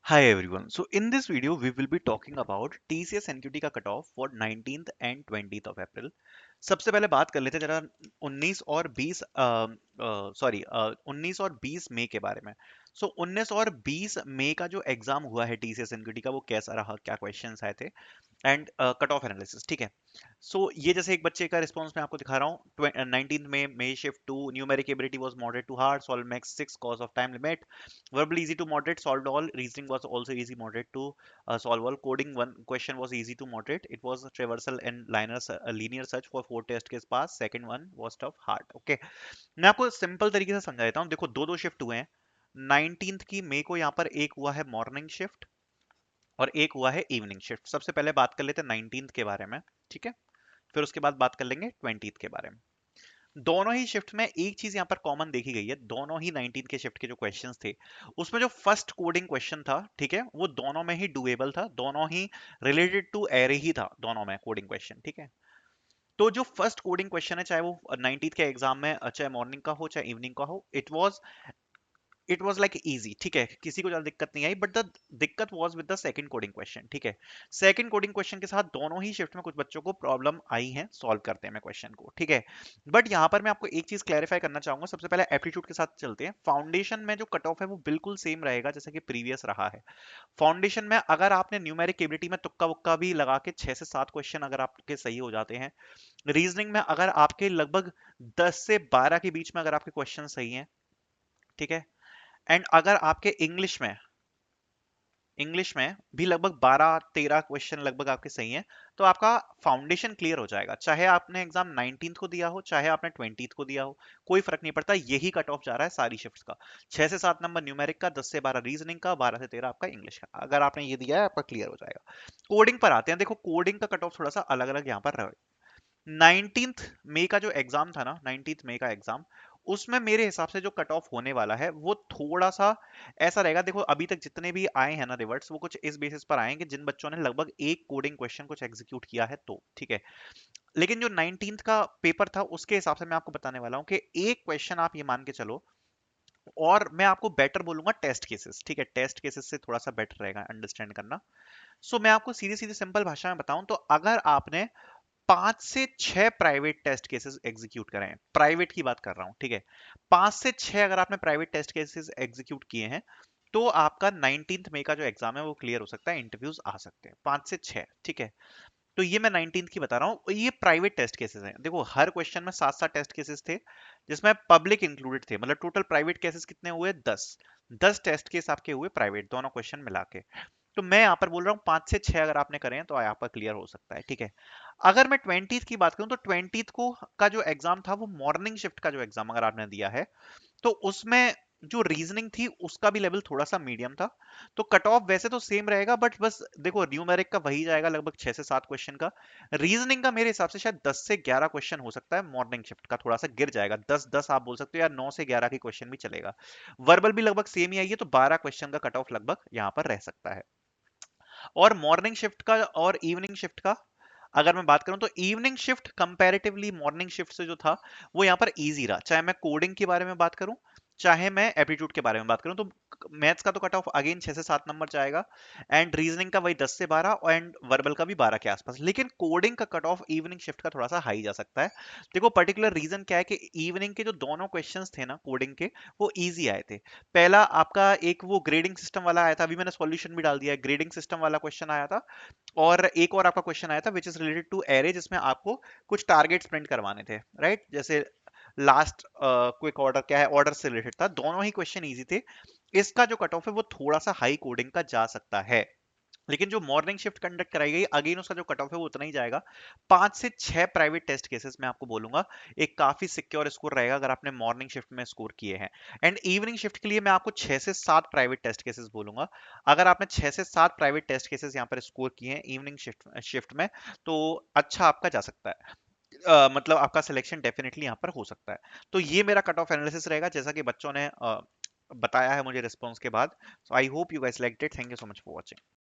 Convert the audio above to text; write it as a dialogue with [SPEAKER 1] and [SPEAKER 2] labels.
[SPEAKER 1] Hi everyone. So in this video we will be talking about TCS NQT का cut off for 19th and 20th of April. सबसे पहले बात कर लेते हैं जरा 19 और 20 19 और 20 मई के बारे में। 19 और 20 मई का जो एग्जाम हुआ है TCS NQT का वो कैसा रहा, क्या क्वेश्चंस आए थे एंड कट ऑफ एनालिसिस। ठीक है। ये जैसे एक बच्चे का रिस्पॉन्स मैं आपको दिखा रहा हूँ। 19th में my shift to numeric ability was moderate to hard, solve max 6 cause of time limit, verbal easy to moderate, solved all, reasoning was also easy moderate to solve all, coding one question was easy to moderate, it was traversal and linear search for 4 test के पास, second one was tough hard। Okay, मैं आपको simple तरीके से समझा देता हूँ। देखो दो दो शिफ्ट हुए हैं। 19th की मई को यहाँ पर एक हुआ है मॉर्निंग शिफ्ट और एक हुआ है इवनिंग शिफ्ट। सबसे पहले बात कर लेते हैं 19th के बारे में। ठीक है, फिर उसके बाद बात कर लेंगे 20th के बारे में। दोनों ही शिफ्ट में एक चीज यहाँ पर कॉमन देखी गई है। दोनों ही 19 के शिफ्ट के जो क्वेश्चंस थे उसमें जो फर्स्ट कोडिंग क्वेश्चन था, ठीक है, वो दोनों में ही डुएबल था, दोनों ही रिलेटेड टू एरे ही था, दोनों में कोडिंग क्वेश्चन। ठीक है, तो जो फर्स्ट कोडिंग क्वेश्चन है, चाहे वो 19 के एग्जाम में चाहे मॉर्निंग का हो चाहे इवनिंग का हो, इट वॉज लाइक इजी। ठीक है, किसी को ज्यादा दिक्कत नहीं आई, बट द दिक्कत was with the second coding question. ठीक है, सेकंड कोडिंग क्वेश्चन के साथ दोनों ही शिफ्ट में कुछ बच्चों को प्रॉब्लम आई है सॉल्व करते हैं मैं क्वेश्चन को। ठीक है, बट यहाँ पर मैं आपको एक चीज क्लैरिफाई करना चाहूंगा। सबसे पहले एप्टीट्यूड के साथ चलते हैं। फाउंडेशन में जो कट ऑफ है वो बिल्कुल सेम रहेगा जैसा कि प्रीवियस रहा है। फाउंडेशन में अगर आपने न्यूमेरिक एबिलिटी में तुक्का वुक्का भी लगा के 6 से 7 क्वेश्चन अगर आपके सही हो जाते हैं, रीजनिंग में अगर आपके लगभग 10 से 12 के बीच में अगर आपके क्वेश्चन सही हैं, ठीक है, एंड अगर आपके इंग्लिश में भी लगभग 12-13 क्वेश्चन लगभग आपके सही हैं, तो आपका फाउंडेशन क्लियर हो जाएगा। चाहे आपने एग्जाम 19th को दिया हो चाहे आपने 20th को दिया हो, कोई फर्क नहीं पड़ता। यही कट ऑफ जा रहा है सारी शिफ्ट्स का। 6 से 7 नंबर न्यूमेरिक का, 10 से 12 रीजनिंग का, 12 से 13 आपका इंग्लिश का। अगर आपने ये दिया है आपका क्लियर हो जाएगा। कोडिंग पर आते हैं। देखो कोडिंग का कट ऑफ थोड़ा सा अलग अलग यहाँ पर रहा। 19th मई का जो एग्जाम था ना, 19th मई का एग्जाम, उसमें मेरे हिसाब से जो कट ऑफ होने वाला है वो थोड़ा सा ऐसा रहेगा। देखो अभी तक जितने भी आए हैं ना रिवर्ट्स, वो कुछ इस बेसिस पर आए हैं कि जिन बच्चों ने लगभग एक कोडिंग क्वेश्चन कुछ एग्जीक्यूट किया है तो। ठीक है, लेकिन जो 19th का पेपर था उसके हिसाब से मैं आपको बताने वाला हूँ कि एक क्वेश्चन आप ये मान के चलो, और मैं आपको बेटर बोलूंगा टेस्ट केसेस। ठीक है, टेस्ट केसेस से थोड़ा सा बेटर रहेगा अंडरस्टैंड करना। मैं आपको सीधी सीधी सिंपल भाषा में बताऊं तो अगर आपने 5 से 6 प्राइवेट टेस्ट केसेस एग्जीक्यूट करें, प्राइवेट की बात कर रहा हूं, ठीक है, 5 से 6 अगर आपने प्राइवेट टेस्ट केसेस एग्जीक्यूट किए हैं, तो आपका 19th मई का जो एग्जाम है वो क्लियर हो सकता है, इंटरव्यूज आ सकते हैं 5 से 6। ठीक है, तो ये मैं 19th की बता रहा हूँ, ये प्राइवेट टेस्ट केसेस हैं। देखो हर क्वेश्चन में 7-7 टेस्ट केसेस थे जिसमें पब्लिक इंक्लूडेड थे, मतलब टोटल प्राइवेट केसेस कितने हुए, 10 टेस्ट केस आपके हुए प्राइवेट, दोनों क्वेश्चन मिला के। तो मैं यहाँ पर बोल रहा हूँ 5 से 6 अगर आपने करें तो आपका क्लियर हो सकता है। ठीक है, अगर मैं 20th की बात करूं तो 20th को का जो एग्जाम था वो मॉर्निंग शिफ्ट का जो एग्जाम अगर आपने दिया है, तो उसमें जो रीजनिंग थी उसका भी लेवल थोड़ा सा मीडियम था। तो कट ऑफ वैसे तो सेम रहेगा, बट बस देखो न्यूमेरिक का वही जाएगा लगभग 6 से 7 क्वेश्चन का। रीजनिंग का मेरे हिसाब से शायद 10 से 11 क्वेश्चन हो सकता है, मॉर्निंग शिफ्ट का थोड़ा सा गिर जाएगा, 10-10 आप बोल सकते हो, या 9 से 11 की क्वेश्चन भी चलेगा। वर्बल भी लगभग सेम ही आई है, तो 12 क्वेश्चन का कट ऑफ लगभग यहाँ पर रह सकता है। और मॉर्निंग शिफ्ट का और इवनिंग शिफ्ट का अगर मैं बात करूं तो evening shift comparatively morning shift से जो था वो यहाँ पर इजी रहा। चाहे मैं कोडिंग के बारे में बात करूं चाहे मैं एप्टीट्यूड के बारे में बात करूं, तो मैथ्स का तो कट ऑफ अगेन 6 से 7 नंबर जाएगा, एंड रीजनिंग का वही 10 से 12, एंड वर्बल का भी 12 के आसपास। लेकिन कोडिंग का कट ऑफ इवनिंग शिफ्ट का थोड़ा सा हाई जा सकता है। देखो पर्टिकुलर रीजन क्या है कि इवनिंग के जो दोनों क्वेश्चंस थे ना कोडिंग के, वो इजी आए थे। पहला आपका एक वो ग्रेडिंग सिस्टम वाला आया था, अभी मैंने सॉल्यूशन भी डाल दिया है, ग्रेडिंग सिस्टम वाला क्वेश्चन आया था। और एक और आपका क्वेश्चन आया था which is related to array, जिसमें आपको कुछ टारगेट्स प्रिंट करवाने थे, राइट, जैसे लास्ट क्विक ऑर्डर क्या है, ऑर्डर से रिलेटेड था। दोनों ही क्वेश्चन इजी थे। इसका जो कट ऑफ है वो थोड़ा सा हाई कोडिंग का जा सकता है। लेकिन जो मॉर्निंग शिफ्ट कंडक्ट कराई गई अगेन उसका जो कट ऑफ है वो उतना ही जाएगा। 5 से 6 प्राइवेट टेस्ट केसेस मैं आपको बोलूंगा एक काफी सिक्योर स्कोर रहेगा अगर आपने मॉर्निंग शिफ्ट में स्कोर किए हैं। एंड इवनिंग शिफ्ट के लिए मैं आपको 6 से 7 प्राइवेट टेस्ट केसेस बोलूंगा। अगर आपने 6 से 7 प्राइवेट टेस्ट केसेस यहाँ पर स्कोर किए हैं इवनिंग शिफ्ट में, तो अच्छा आपका जा सकता है। मतलब आपका सिलेक्शन डेफिनेटली यहाँ पर हो सकता है। तो ये मेरा कट ऑफ एनालिसिस रहेगा जैसा कि बच्चों ने बताया है मुझे रिस्पॉन्स के बाद। So I hope you guys liked it. Thank you so much for watching.